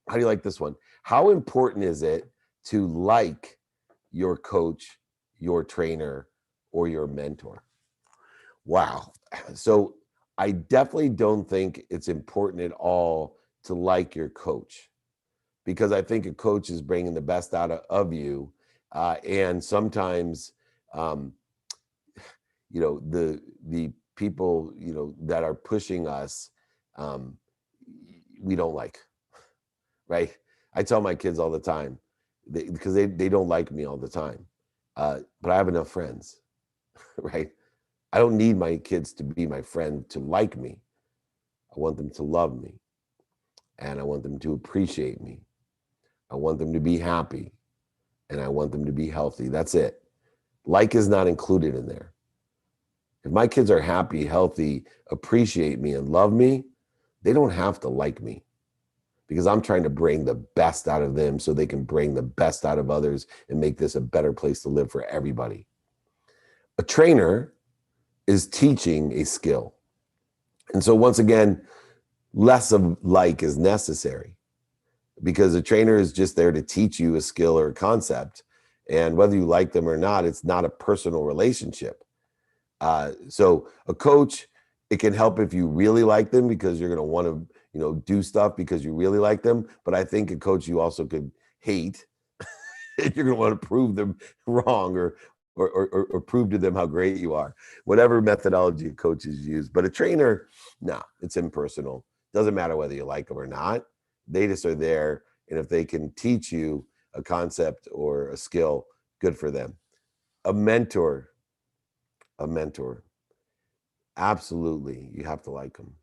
Speaker 1: How do you like this one? How important is it to like your coach, your trainer, or your mentor? Wow. So I definitely don't think it's important at all to like your coach, because I think a coach is bringing the best out of you. And sometimes, the people, that are pushing us, we don't like, right? I tell my kids all the time, because they don't like me all the time. But I have enough friends, right? I don't need my kids to be my friend to like me. I want them to love me, and I want them to appreciate me. I want them to be happy, and I want them to be healthy. That's it. Like is not included in there. If my kids are happy, healthy, appreciate me, and love me, they don't have to like me, because I'm trying to bring the best out of them so they can bring the best out of others and make this a better place to live for everybody. A trainer is teaching a skill. And so once again, less of like is necessary, because a trainer is just there to teach you a skill or a concept. And whether you like them or not, it's not a personal relationship. So a coach, it can help if you really like them, because you're going to want to, do stuff because you really like them. But I think a coach you also could hate. You're going to want to prove them wrong, or prove to them how great you are, whatever methodology coaches use. But a trainer, no, it's impersonal. Doesn't matter whether you like them or not. They just are there. And if they can teach you a concept or a skill, good for them. A mentor, absolutely, you have to like them.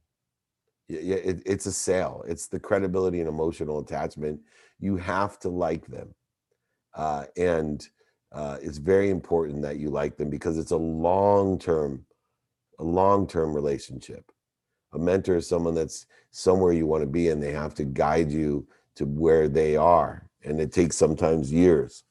Speaker 1: It's a sale. It's the credibility and emotional attachment. You have to like them. And It's very important that you like them because it's a long-term relationship. A mentor is someone that's somewhere you want to be, and they have to guide you to where they are. And it takes sometimes years.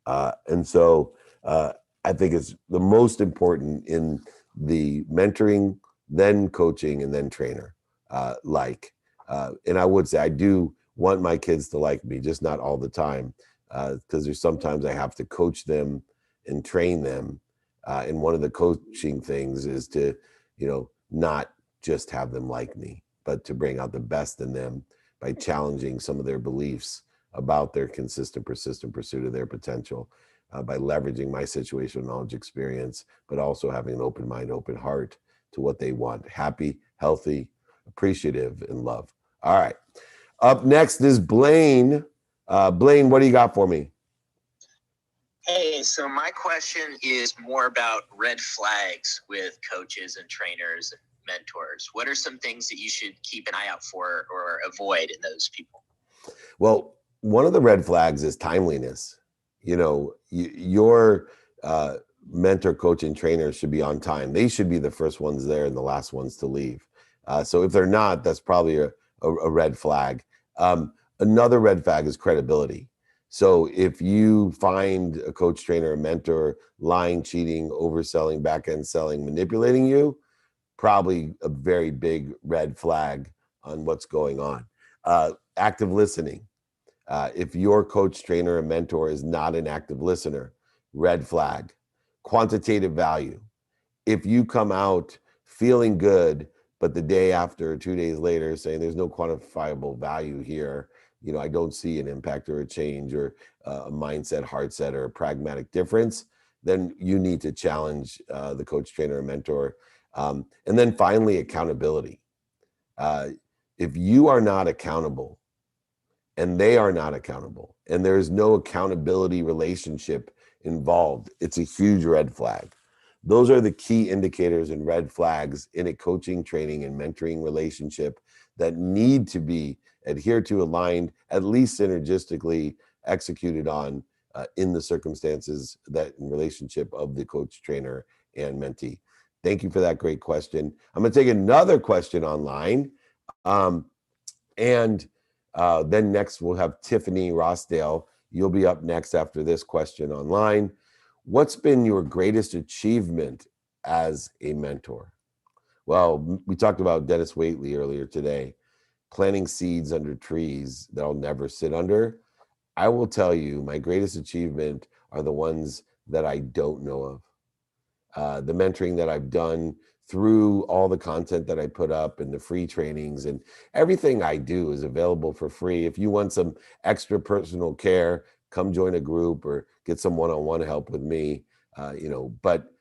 Speaker 1: And so I think it's the most important in the mentoring, then coaching, and then trainer. And I would say I do want my kids to like me, just not all the time, because there's sometimes I have to coach them and train them. And one of the coaching things is to, not just have them like me, but to bring out the best in them by challenging some of their beliefs about their consistent, persistent pursuit of their potential, by leveraging my situational knowledge experience, but also having an open mind, open heart to what they want: happy, healthy, appreciative, and love. All right. Up next is Blaine. Blaine, what do you got for me?
Speaker 5: Hey, so my question is more about red flags with coaches and trainers and mentors. What are some things that you should keep an eye out for or avoid in those people?
Speaker 1: Well, one of the red flags is timeliness. Your mentor, coach, and trainer should be on time. They should be the first ones there and the last ones to leave. So if they're not, that's probably a red flag. Another red flag is credibility. So if you find a coach, trainer, a mentor lying, cheating, overselling, back-end selling, manipulating you, probably a very big red flag on what's going on. Active listening. If your coach, trainer, or mentor is not an active listener, red flag. Quantitative value. If you come out feeling good, but the day after, 2 days later, saying there's no quantifiable value here, I don't see an impact or a change or a mindset, heart set, or a pragmatic difference, then you need to challenge the coach, trainer, or mentor. And then finally, accountability. If you are not accountable and they are not accountable and there's no accountability relationship involved, it's a huge red flag. Those are the key indicators and red flags in a coaching, training, and mentoring relationship that need to be adhered to, aligned, at least synergistically executed on in the circumstances that in relationship of the coach, trainer, and mentee. Thank you for that great question. I'm going to take another question online. And then next we'll have Tiffany Rossdale. You'll be up next after this question online. What's been your greatest achievement as a mentor? Well, we talked about Dennis Waitley earlier today, planting seeds under trees that I'll never sit under. I will tell you, my greatest achievement are the ones that I don't know of. The mentoring that I've done through all the content that I put up and the free trainings, and everything I do is available for free. If you want some extra personal care, come join a group or get some one-on-one help with me. But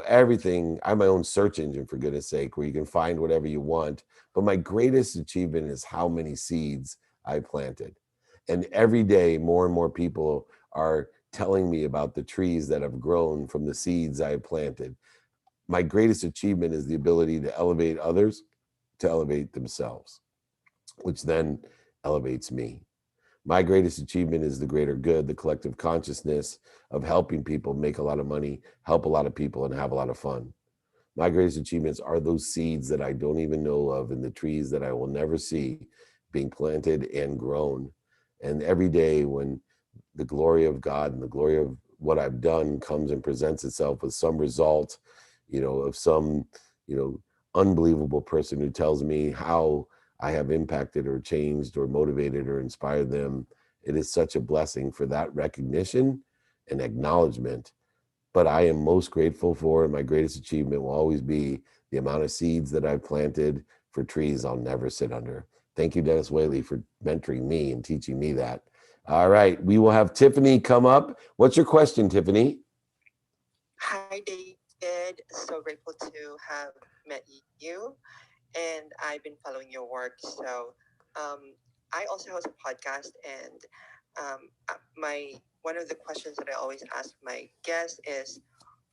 Speaker 1: everything, I have my own search engine, for goodness sake, where you can find whatever you want. But my greatest achievement is how many seeds I planted. And every day, more and more people are telling me about the trees that have grown from the seeds I have planted. My greatest achievement is the ability to elevate others, to elevate themselves, which then elevates me. My greatest achievement is the greater good, the collective consciousness of helping people make a lot of money, help a lot of people, and have a lot of fun. My greatest achievements are those seeds that I don't even know of and the trees that I will never see being planted and grown. And every day when the glory of God and the glory of what I've done comes and presents itself with some result, of some, unbelievable person who tells me how I have impacted or changed or motivated or inspired them. It is such a blessing for that recognition and acknowledgement. But I am most grateful for, and my greatest achievement will always be the amount of seeds that I've planted for trees I'll never sit under. Thank you, Dennis Whaley, for mentoring me and teaching me that. All right, we will have Tiffany come up. What's your question, Tiffany?
Speaker 6: Hi, David. So grateful to have met you, and I've been following your work. So, I also host a podcast, and my one of the questions that I always ask my guests is,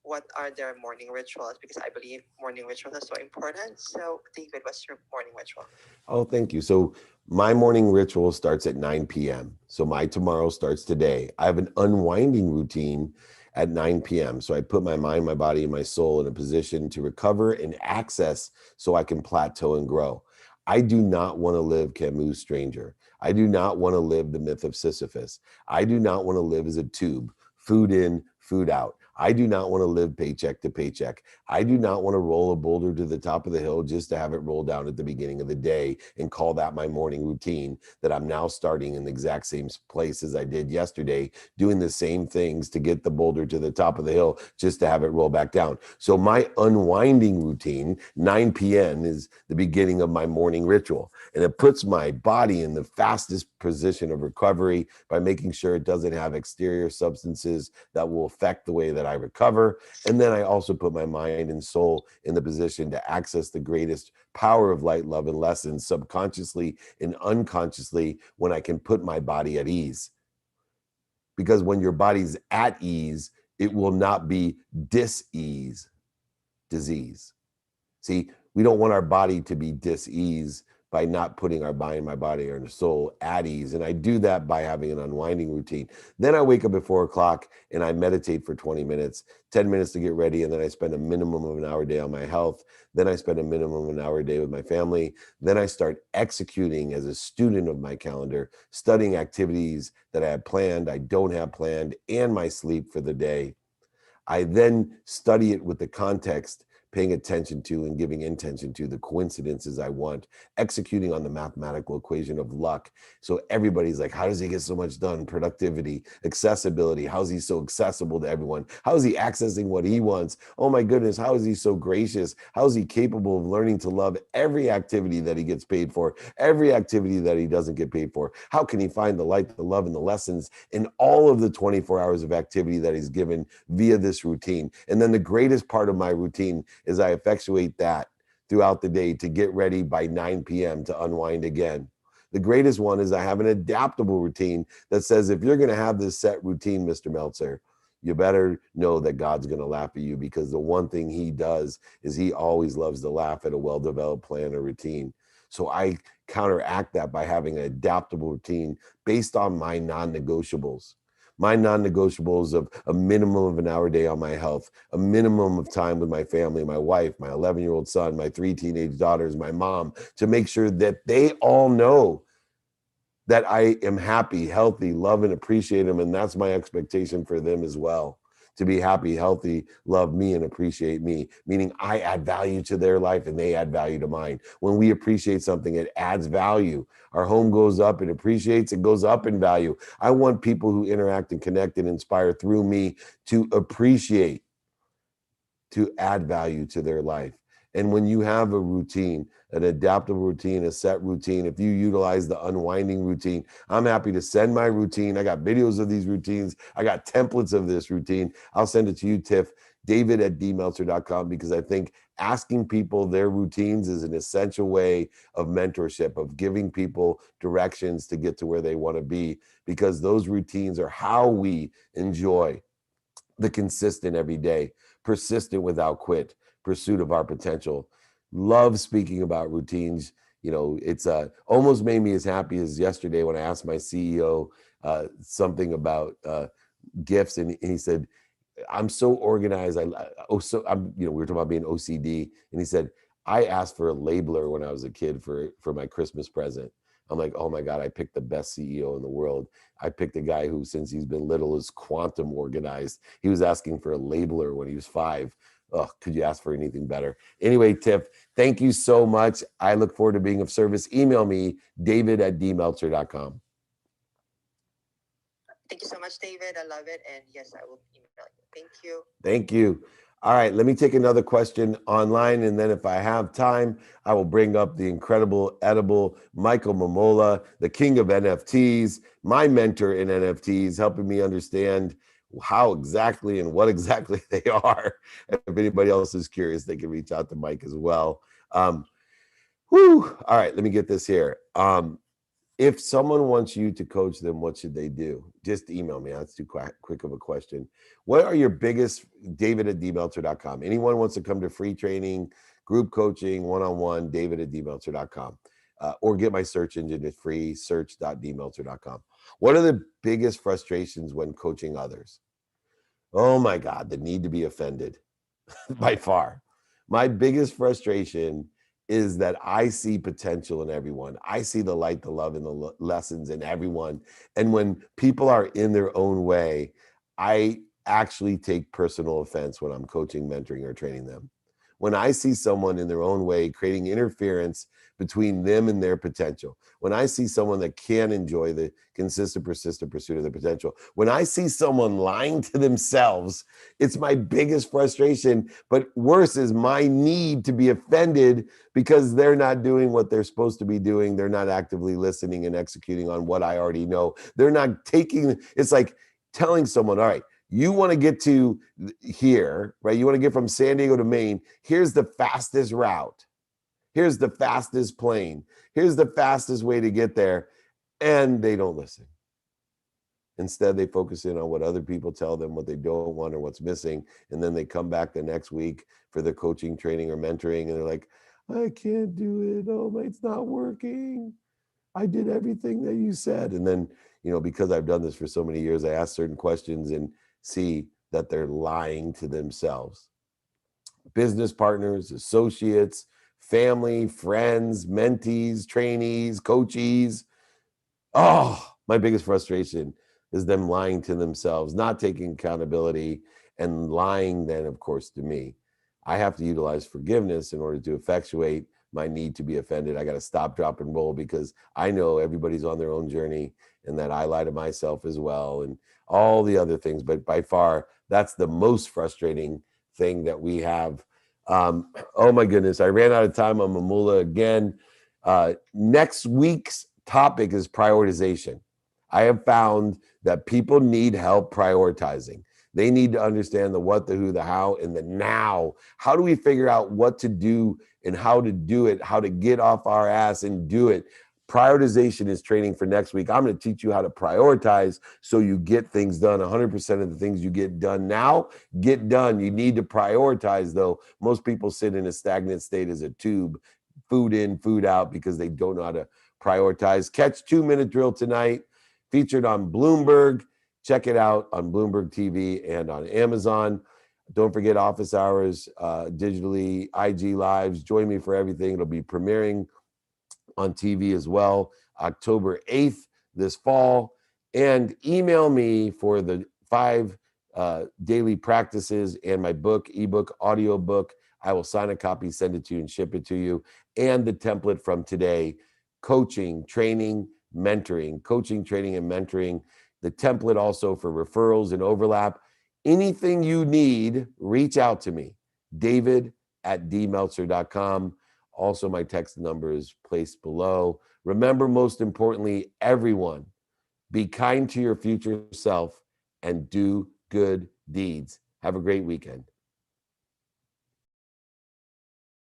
Speaker 6: what are their morning rituals? Because I believe morning rituals are so important. So, David, what's your morning ritual?
Speaker 1: Oh, thank you. So my morning ritual starts at 9 p.m. So my tomorrow starts today. I have an unwinding routine at 9 p.m. So I put my mind, my body, and my soul in a position to recover and access so I can plateau and grow. I do not want to live Camus' Stranger. I do not want to live the myth of Sisyphus. I do not want to live as a tube, food in, food out. I do not want to live paycheck to paycheck. I do not want to roll a boulder to the top of the hill just to have it roll down at the beginning of the day and call that my morning routine that I'm now starting in the exact same place as I did yesterday, doing the same things to get the boulder to the top of the hill just to have it roll back down. So my unwinding routine, 9 p.m. is the beginning of my morning ritual. And it puts my body in the fastest position of recovery by making sure it doesn't have exterior substances that will affect the way that I recover. And then I also put my mind and soul in the position to access the greatest power of light, love, and lessons subconsciously and unconsciously when I can put my body at ease. Because when your body's at ease, it will not be dis-ease, disease. See, we don't want our body to be dis-ease by not putting our mind, my body, or soul at ease. And I do that by having an unwinding routine. Then I wake up at 4 o'clock and I meditate for 20 minutes, 10 minutes to get ready. And then I spend a minimum of an hour a day on my health. Then I spend a minimum of an hour a day with my family. Then I start executing as a student of my calendar, studying activities that I have planned, I don't have planned, and my sleep for the day. I then study it with the context, paying attention to and giving intention to the coincidences I want, executing on the mathematical equation of luck. So everybody's like, how does he get so much done? Productivity, accessibility. How is he so accessible to everyone? How is he accessing what he wants? Oh my goodness, how is he so gracious? How is he capable of learning to love every activity that he gets paid for, every activity that he doesn't get paid for? How can he find the light, the love, and the lessons in all of the 24 hours of activity that he's given via this routine? And then the greatest part of my routine is I effectuate that throughout the day to get ready by 9 p.m. to unwind again. The greatest one is I have an adaptable routine that says, if you're going to have this set routine, Mr. Meltzer, you better know that God's going to laugh at you, because the one thing he does is he always loves to laugh at a well-developed plan or routine. So I counteract that by having an adaptable routine based on my non-negotiables. My non-negotiables of a minimum of an hour a day on my health, a minimum of time with my family, my wife, my 11-year-old son, my 3 teenage daughters, my mom, to make sure that they all know that I am happy, healthy, love and appreciate them. And that's my expectation for them as well, to be happy, healthy, love me and appreciate me, meaning I add value to their life and they add value to mine. When we appreciate something, it adds value. Our home goes up, it appreciates, it goes up in value. I want people who interact and connect and inspire through me to appreciate, to add value to their life. And when you have a routine, an adaptable routine, a set routine, if you utilize the unwinding routine, I'm happy to send my routine. I got videos of these routines. I got templates of this routine. I'll send it to you, Tiff, david@dmeltzer.com, because I think asking people their routines is an essential way of mentorship, of giving people directions to get to where they want to be, because those routines are how we enjoy the consistent every day, persistent without quit, pursuit of our potential. Love speaking about routines. You know, it's almost made me as happy as yesterday when I asked my CEO something about gifts, and he said, "I'm so organized. we were talking about being OCD, and he said, I asked for a labeler when I was a kid for my Christmas present. I'm like, oh my God, I picked the best CEO in the world. I picked a guy who, since he's been little, is quantum organized. He was asking for a labeler when he was 5. Oh, could you ask for anything better? Anyway, Tiff, thank you so much. I look forward to being of service. Email me, david@dmeltzer.com.
Speaker 6: Thank you so much, David. I love it. And yes, I will email you. Thank you.
Speaker 1: Thank you. All right, let me take another question online, and then if I have time, I will bring up the incredible, edible Michael Momola, the king of NFTs, my mentor in NFTs, helping me understand how exactly and what exactly they are. If anybody else is curious, they can reach out to Mike as well. All right, let me get this here. If someone wants you to coach them, what should they do? Just email me. That's too quick of a question. What are your biggest, david@dmeltzer.com. Anyone wants to come to free training, group coaching, one-on-one, david@dmeltzer.com. Or get my search engine. It's free, search.dmeltzer.com. What are the biggest frustrations when coaching others? Oh my God, the need to be offended by far. My biggest frustration is that I see potential in everyone. I see the light, the love, and the lessons in everyone. And when people are in their own way, I actually take personal offense when I'm coaching, mentoring, or training them. When I see someone in their own way creating interference between them and their potential, when I see someone that can enjoy the consistent, persistent pursuit of their potential, when I see someone lying to themselves, it's my biggest frustration. But worse is my need to be offended because they're not doing what they're supposed to be doing. They're not actively listening and executing on what I already know. They're not taking, it's like telling someone, all right, you want to get to here, right? You want to get from San Diego to Maine. Here's the fastest route. Here's the fastest plane. Here's the fastest way to get there. And they don't listen. Instead, they focus in on what other people tell them, what they don't want or what's missing. And then they come back the next week for the coaching, training, or mentoring. And they're like, I can't do it. Oh, it's not working. I did everything that you said. And then, because I've done this for so many years, I ask certain questions and see that they're lying to themselves. Business partners, associates, family, friends, mentees, trainees, coaches. Oh, my biggest frustration is them lying to themselves, not taking accountability, and lying then, of course, to me. I have to utilize forgiveness in order to effectuate my need to be offended. I got to stop, drop, and roll because I know everybody's on their own journey and that I lie to myself as well and all the other things. But by far, that's the most frustrating thing that we have. Oh my goodness, I ran out of time on Mamula again. Next week's topic is prioritization. I have found that people need help prioritizing. They need to understand the what, the who, the how, and the now. How do we figure out what to do and how to do it, how to get off our ass and do it? Prioritization is training for next week. I'm going to teach you how to prioritize so you get things done. 100% of the things you get done now, get done. You need to prioritize, though. Most people sit in a stagnant state as a tube, food in, food out, because they don't know how to prioritize. Catch 2-Minute Drill tonight, featured on Bloomberg. Check it out on Bloomberg TV and on Amazon. Don't forget office hours, digitally, IG Lives. Join me for everything. It'll be premiering on TV as well, October 8th this fall. And email me for the 5 daily practices and my book, ebook, audiobook. I will sign a copy, send it to you, and ship it to you. And the template from today, coaching, training, mentoring, coaching, training, and mentoring. The template also for referrals and overlap. Anything you need, reach out to me, david@dmeltzer.com. Also, my text number is placed below. Remember, most importantly, everyone, be kind to your future self and do good deeds. Have a great weekend.